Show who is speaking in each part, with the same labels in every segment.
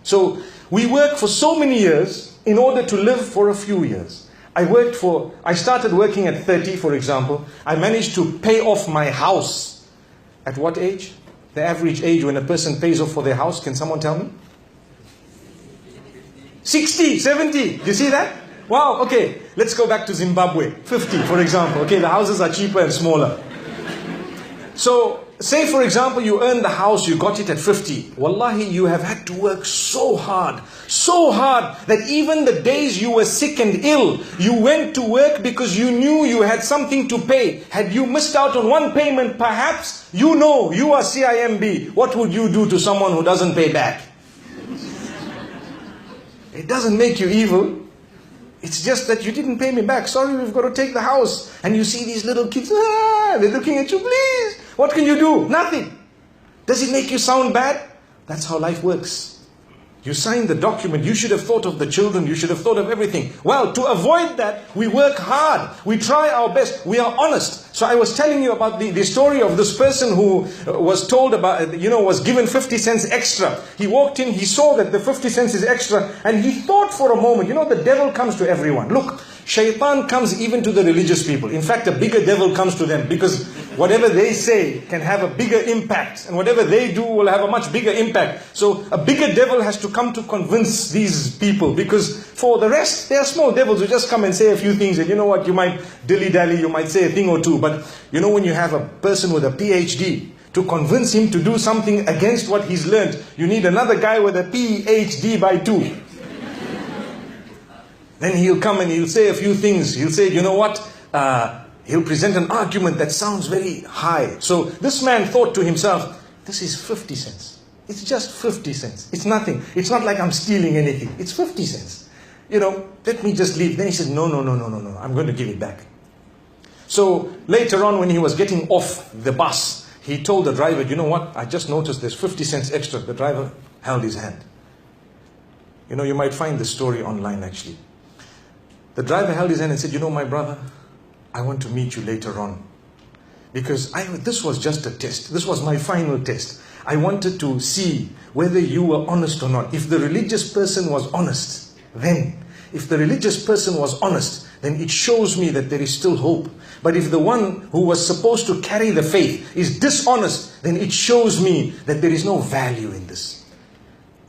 Speaker 1: So we work for so many years in order to live for a few years. I started working at 30, for example. I managed to pay off my house. At what age? The average age when a person pays off for their house, can someone tell me? 60, 70. Do you see that? Wow, okay. Let's go back to Zimbabwe. 50, for example. Okay, the houses are cheaper and smaller. So, say for example, you earned the house, you got it at 50. Wallahi, you have had to work so hard that even the days you were sick and ill, you went to work because you knew you had something to pay. Had you missed out on one payment, perhaps, you know, you are CIMB. What would you do to someone who doesn't pay back? It doesn't make you evil. It's just that you didn't pay me back. Sorry, we've got to take the house. And you see these little kids, they're looking at you, please. What can you do? Nothing. Does it make you sound bad? That's how life works. You sign the document, you should have thought of the children, you should have thought of everything. Well, to avoid that, we work hard. We try our best. We are honest. So I was telling you about the story of this person who was told about, was given 50 cents extra. He walked in, he saw that the 50 cents is extra, and he thought for a moment, the devil comes to everyone. Look, shaitan comes even to the religious people. In fact, a bigger devil comes to them because whatever they say can have a bigger impact, and whatever they do will have a much bigger impact. So a bigger devil has to come to convince these people, because for the rest, they are small devils who just come and say a few things, and you know what, you might dilly-dally, you might say a thing or two, but when you have a person with a PhD, to convince him to do something against what he's learned, you need another guy with a PhD by 2. Then he'll come and he'll say a few things. He'll say, you know what? He'll present an argument that sounds very high. So this man thought to himself, this is 50 cents. It's just 50 cents. It's nothing. It's not like I'm stealing anything. It's 50 cents. Let me just leave. Then he said, no. I'm going to give it back. So later on, when he was getting off the bus, he told the driver, you know what? I just noticed there's 50 cents extra. The driver held his hand. You might find the story online actually. The driver held his hand and said, my brother, I want to meet you later on. Because this was just a test. This was my final test. I wanted to see whether you were honest or not. If the religious person was honest, then it shows me that there is still hope. But if the one who was supposed to carry the faith is dishonest, then it shows me that there is no value in this.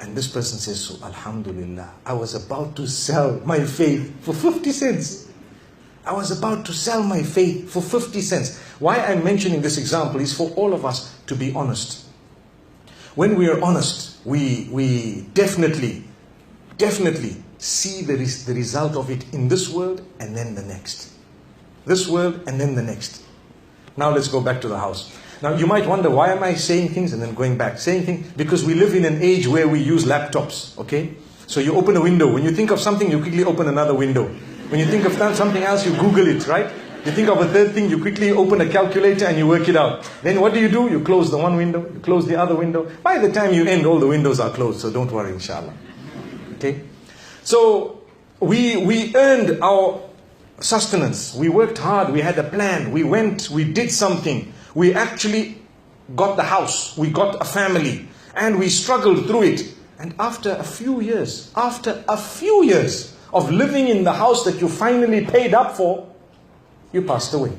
Speaker 1: And this person says, so Alhamdulillah, I was about to sell my faith for 50 cents. I was about to sell my faith for 50 cents. Why I'm mentioning this example is for all of us to be honest. When we are honest, we definitely see the result of it in this world and then the next. This world and then the next. Now let's go back to the house. Now you might wonder, why am I saying things and then going back? Saying things because we live in an age where we use laptops, okay? So you open a window. When you think of something, you quickly open another window. When you think of something else, you Google it, right? You think of a third thing, you quickly open a calculator and you work it out. Then what do? You close the one window, you close the other window. By the time you end, all the windows are closed, so don't worry, inshallah. Okay? So we earned our sustenance. We worked hard, we had a plan, we went, we did something. We actually got the house, we got a family, and we struggled through it. And after a few years of living in the house that you finally paid up for, you passed away.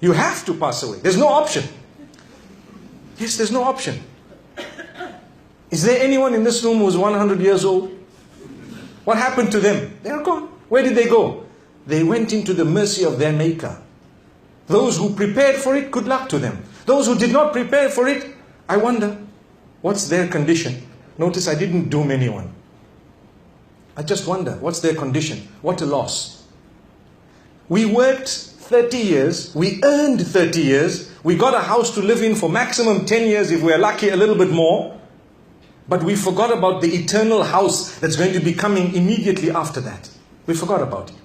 Speaker 1: You have to pass away. There's no option. Yes, there's no option. Is there anyone in this room who's 100 years old? What happened to them? They're gone. Where did they go? They went into the mercy of their Maker. Those who prepared for it, good luck to them. Those who did not prepare for it, I wonder, what's their condition? Notice I didn't doom anyone. I just wonder, what's their condition? What a loss. We worked 30 years, we earned 30 years, we got a house to live in for maximum 10 years, if we're lucky a little bit more, but we forgot about the eternal house that's going to be coming immediately after that. We forgot about it.